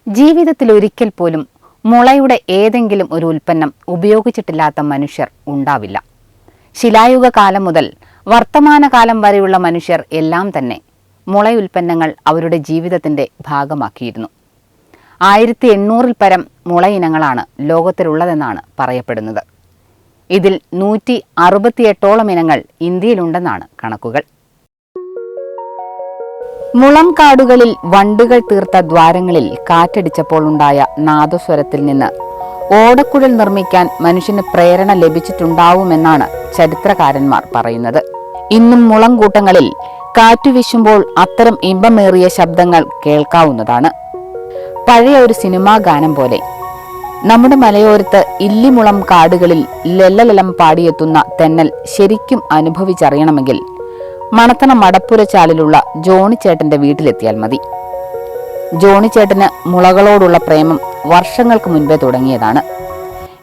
ജീവിതത്തിൽ ഒരിക്കൽ പോലും മുളയുടെ ഏതെങ്കിലും ഒരു ഉൽപ്പന്നം ഉപയോഗിച്ചിട്ടില്ലാത്ത മനുഷ്യർ ഉണ്ടാവില്ല. ശിലായുഗ കാലം മുതൽ വർത്തമാനകാലം വരെയുള്ള മനുഷ്യർ എല്ലാം തന്നെ മുള ഉൽപ്പന്നങ്ങൾ അവരുടെ ജീവിതത്തിൻ്റെ ഭാഗമാക്കിയിരുന്നു. 1800-ൽ പരം മുള ഇനങ്ങളാണ് ലോകത്തിലുള്ളതെന്നാണ് പറയപ്പെടുന്നത്. ഇതിൽ 168ഓളം ഇനങ്ങൾ ഇന്ത്യയിലുണ്ടെന്നാണ് കണക്കുകൾ. മുളം കാടുകളിൽ വണ്ടുകൾ തീർത്ത ദ്വാരങ്ങളിൽ കാറ്റടിച്ചപ്പോൾ ഉണ്ടായ നാദസ്വരത്തിൽ നിന്ന് ഓടക്കുഴൽ നിർമ്മിക്കാൻ മനുഷ്യന് പ്രേരണ ലഭിച്ചിട്ടുണ്ടാവുമെന്നാണ് ചരിത്രകാരന്മാർ പറയുന്നത്. ഇന്നും മുളം കൂട്ടങ്ങളിൽ കാറ്റുവീശുമ്പോൾ അത്തരം ഇമ്പമേറിയ ശബ്ദങ്ങൾ കേൾക്കാവുന്നതാണ്. പഴയ ഒരു സിനിമാ ഗാനം പോലെ നമ്മുടെ മലയോരത്ത് ഇല്ലിമുളം കാടുകളിൽ ലല്ലലലം പാടിയെത്തുന്ന തെന്നൽ ശരിക്കും അനുഭവിച്ചറിയണമെങ്കിൽ മണത്തണ മടപ്പുരച്ചാലിലുള്ള ജോണിച്ചേട്ടന്റെ വീട്ടിലെത്തിയാൽ മതി. ജോണിച്ചേട്ടന് മുളകളോടുള്ള പ്രേമം വർഷങ്ങൾക്ക് മുൻപേ തുടങ്ങിയതാണ്.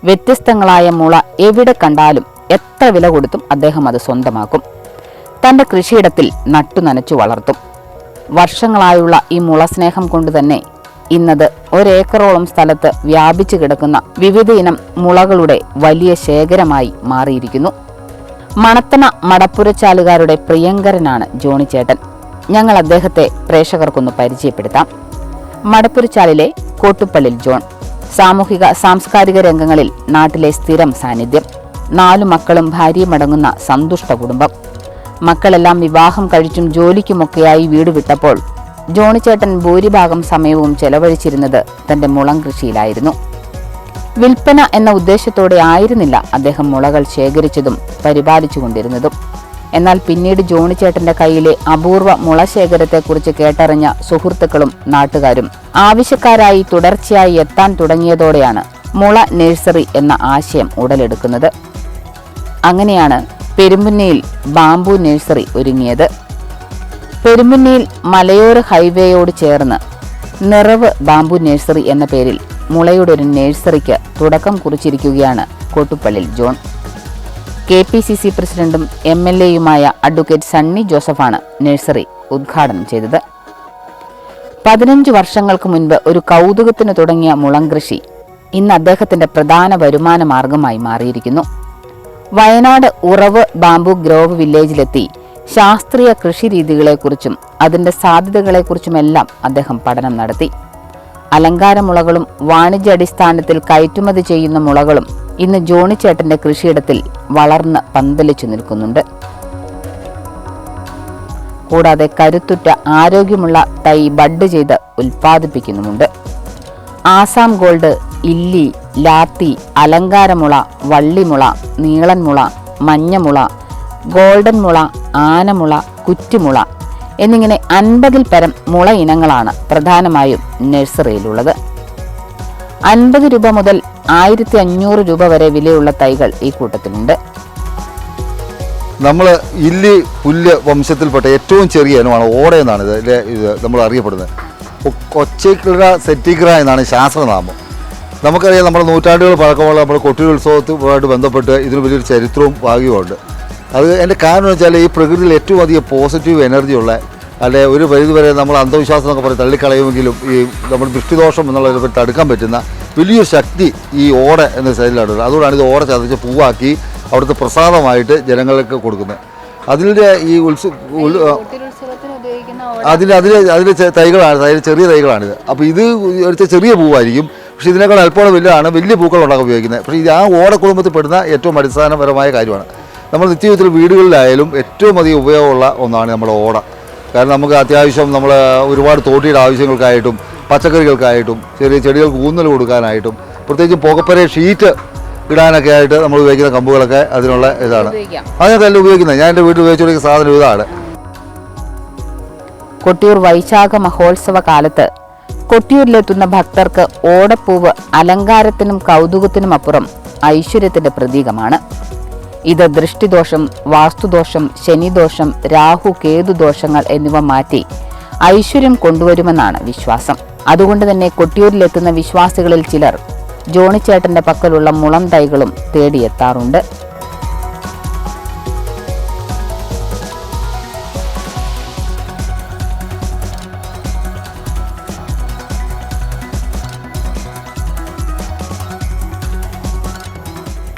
വ്യത്യസ്തങ്ങളായ മുള എവിടെ കണ്ടാലും എത്ര വില കൊടുത്തും അദ്ദേഹം അത് സ്വന്തമാക്കും. തന്റെ കൃഷിയിടത്തിൽ നട്ടുനനച്ചു വളർത്തും. വർഷങ്ങളായുള്ള ഈ മുള സ്നേഹം കൊണ്ട് തന്നെ ഇന്നത് 1 ഏക്കറോളം സ്ഥലത്ത് വ്യാപിച്ചു കിടക്കുന്ന വിവിധ ഇനം മുളകളുടെ വലിയ ശേഖരമായി മാറിയിരിക്കുന്നു. മണത്തണ മടപ്പുരച്ചാലുകാരുടെ പ്രിയങ്കരനാണ് ജോണിച്ചേട്ടൻ. ഞങ്ങൾ അദ്ദേഹത്തെ പ്രേക്ഷകർക്കൊന്ന് പരിചയപ്പെടുത്താം. മടപ്പുരച്ചാലിലെ കോട്ടുപ്പള്ളിൽ ജോൺ സാമൂഹിക സാംസ്കാരിക രംഗങ്ങളിൽ നാട്ടിലെ സ്ഥിരം സാന്നിധ്യം. 4 മക്കളും ഭാര്യയുമടങ്ങുന്ന സന്തുഷ്ട കുടുംബം. മക്കളെല്ലാം വിവാഹം കഴിച്ചും ജോലിക്കുമൊക്കെയായി വീട് വിട്ടപ്പോൾ ജോണിച്ചേട്ടൻ ഭൂരിഭാഗം സമയവും ചെലവഴിച്ചിരുന്നത് തന്റെ മുളം കൃഷിയിലായിരുന്നു. വിൽപ്പന എന്ന ഉദ്ദേശത്തോടെ ആയിരുന്നില്ല അദ്ദേഹം മുളകൾ ശേഖരിച്ചതും പരിപാലിച്ചുകൊണ്ടിരുന്നതും. എന്നാൽ പിന്നീട് ജോണിച്ചേട്ടന്റെ കയ്യിലെ അപൂർവ മുളശേഖരത്തെക്കുറിച്ച് കേട്ടറിഞ്ഞ സുഹൃത്തുക്കളും നാട്ടുകാരും ആവശ്യക്കാരായി തുടർച്ചയായി എത്താൻ തുടങ്ങിയതോടെയാണ് മുള നഴ്സറി എന്ന ആശയം ഉടലെടുക്കുന്നത്. അങ്ങനെയാണ് പെരുമ്പുന്നയിൽ ബാംബു നഴ്സറി ഒരുങ്ങിയത്. പെരുമ്പുന്നയിൽ മലയോര ഹൈവേയോട് ചേർന്ന് നിറവ് ബാംബു നഴ്സറി എന്ന പേരിൽ മുളയുടെ ഒരു നഴ്സറിക്ക് തുടക്കം കുറിച്ചിരിക്കുകയാണ് കോട്ടുപ്പള്ളിൽ ജോൺ. KPCC പ്രസിഡന്റും MLA-യുമായ അഡ്വക്കേറ്റ് സണ്ണി ജോസഫാണ് നഴ്സറി ഉദ്ഘാടനം ചെയ്തത്. 15 വർഷങ്ങൾക്ക് മുൻപ് ഒരു കൗതുകത്തിന് തുടങ്ങിയ മുളം കൃഷി ഇന്ന് അദ്ദേഹത്തിന്റെ പ്രധാന വരുമാന മാർഗമായി മാറിയിരിക്കുന്നു. വയനാട് ഉറവ് ബാംബു ഗ്രോവ് വില്ലേജിലെത്തി ശാസ്ത്രീയ കൃഷി രീതികളെക്കുറിച്ചും അതിന്റെ സാധ്യതകളെക്കുറിച്ചുമെല്ലാം അദ്ദേഹം പഠനം നടത്തി. അലങ്കാരമുളകളും വാണിജ്യാടിസ്ഥാനത്തിൽ കയറ്റുമതി ചെയ്യുന്ന മുളകളും ഇന്ന് ജോണിച്ചേട്ടന്റെ കൃഷിയിടത്തിൽ വളർന്ന് പന്തലിച്ചു നിൽക്കുന്നുണ്ട്. കൂടാതെ കരുത്തുറ്റ ആരോഗ്യമുള്ള തൈ ബഡ് ചെയ്ത് ഉൽപ്പാദിപ്പിക്കുന്നുമുണ്ട്. ആസാം ഗോൾഡ്, ഇല്ലി, ലാത്തി, അലങ്കാരമുള, വള്ളിമുള, നീളൻമുള, മഞ്ഞമുള, ഗോൾഡൻ മുള, ആനമുള, കുറ്റിമുള എന്നിങ്ങനെ 50-ൽ പരം മുള ഇനങ്ങളാണ് പ്രധാനമായും നഴ്സറിയിലുള്ളത്. 50 രൂപ മുതൽ 1500 രൂപ വരെ വിലയുള്ള തൈകൾ ഈ കൂട്ടത്തിലുണ്ട്. നമ്മൾ ഇല്ലി പുല്ല് വംശത്തിൽപ്പെട്ട ഏറ്റവും ചെറിയ ഇനമാണ് ഓട എന്നാണ് ഇത് നമ്മൾ അറിയപ്പെടുന്നത്. കൊച്ചൈക്ര സെറ്റിഗ്ര എന്നാണ് ശാസ്ത്രനാമം. നമുക്കറിയാം, നമ്മുടെ നൂറ്റാണ്ടുകൾ പഴക്കമുള്ള നമ്മുടെ കൊട്ടിയൂർ ഉത്സവത്തുമായിട്ട് ബന്ധപ്പെട്ട് ഇതിന് വലിയൊരു ചരിത്രവും ഭാഗ്യമുണ്ട്. അത് എൻ്റെ കാരണം എന്ന് വെച്ചാൽ ഈ പ്രകൃതിയിൽ ഏറ്റവും അധികം പോസിറ്റീവ് എനർജിയുള്ള, അല്ലെ ഒരു പരിധിവരെ നമ്മൾ അന്ധവിശ്വാസം എന്നൊക്കെ പറഞ്ഞ് തള്ളിക്കളയുമെങ്കിലും ഈ നമ്മുടെ ദൃഷ്ടിദോഷം എന്നുള്ളതിനെ തടുക്കാൻ പറ്റുന്ന വലിയൊരു ശക്തി ഈ ഓട എന്ന ശൈലിയിലാണ്. അതുകൊണ്ടാണ് ഇത് ഓട ചതച്ച് പൂവാക്കി അവിടുത്തെ പ്രസാദമായിട്ട് ജനങ്ങൾക്ക് കൊടുക്കുന്നത്. അതിൻ്റെ ഈ അതിലെ തൈകളാണ്, ചെറിയ തൈകളാണിത്. അപ്പോൾ ഇത് എടുത്ത ചെറിയ പൂവായിരിക്കും, പക്ഷേ ഇതിനേക്കാൾ അല്പം വലുതാണ്, വലിയ പൂക്കൾ ഉണ്ടാക്കാൻ ഉപയോഗിക്കുന്നത്. പക്ഷേ ഇത് ആ ഓട കുടുംബത്തിൽ പെടുന്ന ഏറ്റവും അടിസ്ഥാനപരമായ കാര്യമാണ്. നമ്മൾ നിത്യജീവിതത്തിൽ വീടുകളിലായാലും ഏറ്റവും അധികം ഉപയോഗമുള്ള ഒന്നാണ് നമ്മുടെ ഓട. കാരണം നമുക്ക് അത്യാവശ്യം നമ്മൾ ഒരുപാട് തോട്ടിയുടെ ആവശ്യങ്ങൾക്കായിട്ടും പച്ചക്കറികൾക്കായിട്ടും ചെറിയ ചെടികൾക്ക് ഊന്നൽ കൊടുക്കാനായിട്ടും പ്രത്യേകിച്ച് പുകപ്പര ഷീറ്റ് ഇടാനൊക്കെ ആയിട്ട് നമ്മൾ ഉപയോഗിക്കുന്ന കമ്പുകളൊക്കെ അതിനുള്ള ഇതാണ്. അതിനകത്തെല്ലാം ഉപയോഗിക്കുന്നത്. ഞാൻ എൻ്റെ വീട്ടിൽ ഉപയോഗിച്ചുകൊണ്ടിരിക്കുന്ന സാധനം ഇതാണ്. കൊട്ടിയൂർ വൈശാഖ മഹോത്സവ കാലത്ത് കൊട്ടിയൂരിലെത്തുന്ന ഭക്തർക്ക് ഓടപ്പൂവ് അലങ്കാരത്തിനും കൗതുകത്തിനുമപ്പുറം ഐശ്വര്യത്തിന്റെ പ്രതീകമാണ്. ഇത് ദൃഷ്ടിദോഷം, വാസ്തുദോഷം, ശനിദോഷം, രാഹു കേതു ദോഷങ്ങൾ എന്നിവ മാറ്റി ഐശ്വര്യം കൊണ്ടുവരുമെന്നാണ് വിശ്വാസം. അതുകൊണ്ട് തന്നെ കൊട്ടിയൂരിലെത്തുന്ന വിശ്വാസികളിൽ ചിലർ ജോണിച്ചേട്ടന്റെ പക്കലുള്ള മുളം തൈകളും തേടിയെത്താറുണ്ട്.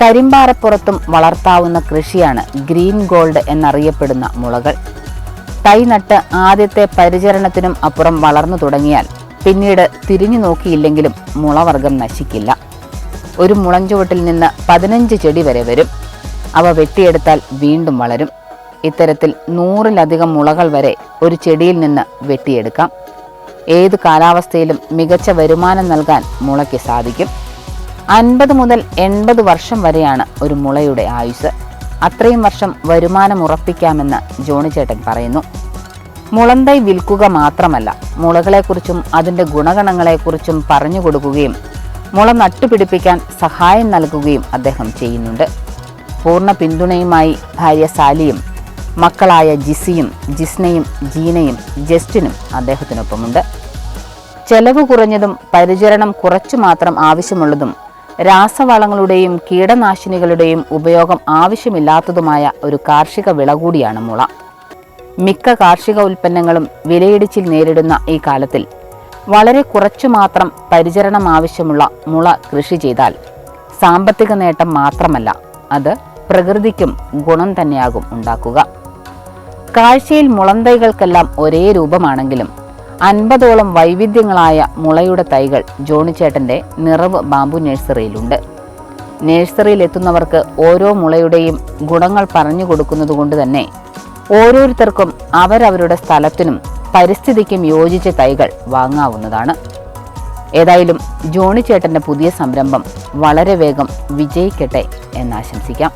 കരിമ്പാറപ്പുറത്തും വളർത്താവുന്ന കൃഷിയാണ് ഗ്രീൻ ഗോൾഡ് എന്നറിയപ്പെടുന്ന മുളകൾ. തൈ നട്ട് ആദ്യത്തെ പരിചരണത്തിനും അപ്പുറം വളർന്നു തുടങ്ങിയാൽ പിന്നീട് തിരിഞ്ഞു നോക്കിയില്ലെങ്കിലും മുളവർഗം നശിക്കില്ല. ഒരു മുളഞ്ചുവട്ടിൽ നിന്ന് 15 ചെടി വരെ വരും. അവ വെട്ടിയെടുത്താൽ വീണ്ടും വളരും. ഇത്തരത്തിൽ 100-ലധികം മുളകൾ വരെ ഒരു ചെടിയിൽ നിന്ന് വെട്ടിയെടുക്കാം. ഏത് കാലാവസ്ഥയിലും മികച്ച വരുമാനം നൽകാൻ മുളയ്ക്ക് സാധിക്കും. 50 മുതൽ 80 വർഷം വരെയാണ് ഒരു മുളയുടെ ആയുസ്. അത്രയും വർഷം വരുമാനം ഉറപ്പിക്കാമെന്ന് ജോണിച്ചേട്ടൻ പറയുന്നു. മുളന്തൈ വിൽക്കുക മാത്രമല്ല, മുളകളെക്കുറിച്ചും അതിൻ്റെ ഗുണഗണങ്ങളെക്കുറിച്ചും പറഞ്ഞു കൊടുക്കുകയും മുള നട്ടുപിടിപ്പിക്കാൻ സഹായം നൽകുകയും അദ്ദേഹം ചെയ്യുന്നുണ്ട്. പൂർണ്ണ പിന്തുണയുമായി ഭാര്യ സാലിയും മക്കളായ ജിസിയും ജിസ്നയും ജീനയും ജസ്റ്റിനും അദ്ദേഹത്തിനൊപ്പമുണ്ട്. ചെലവ് കുറഞ്ഞതും പരിചരണം കുറച്ചു മാത്രം ആവശ്യമുള്ളതും രാസവളങ്ങളുടെയും കീടനാശിനികളുടെയും ഉപയോഗം ആവശ്യമില്ലാത്തതുമായ ഒരു കാർഷിക വിള കൂടിയാണ് മുള. മിക്ക കാർഷിക ഉൽപ്പന്നങ്ങളും വിലയിടിച്ചിൽ നേരിടുന്ന ഈ കാലത്തിൽ വളരെ കുറച്ചു മാത്രം പരിചരണം ആവശ്യമുള്ള മുള കൃഷി ചെയ്താൽ സാമ്പത്തിക നേട്ടം മാത്രമല്ല, അത് പ്രകൃതിക്കും ഗുണം തന്നെയാകും ഉണ്ടാക്കുക. കാഴ്ചയിൽ മുളന്തൈകൾക്കെല്ലാം ഒരേ രൂപമാണെങ്കിലും 50ഓളം വൈവിധ്യങ്ങളായ മുളയുടെ തൈകൾ ജോണിച്ചേട്ടൻ്റെ നിറവ് ബാമ്പു നഴ്സറിയിലുണ്ട്. നഴ്സറിയിൽ എത്തുന്നവർക്ക് ഓരോ മുളയുടെയും ഗുണങ്ങൾ പറഞ്ഞു കൊടുക്കുന്നതുകൊണ്ട് തന്നെ ഓരോരുത്തർക്കും അവരവരുടെ സ്ഥലത്തിനും പരിസ്ഥിതിക്കും യോജിച്ച തൈകൾ വാങ്ങാവുന്നതാണ്. ഏതായാലും ജോണിച്ചേട്ടൻ്റെ പുതിയ സംരംഭം വളരെ വേഗം വിജയിക്കട്ടെ എന്നാശംസിക്കാം.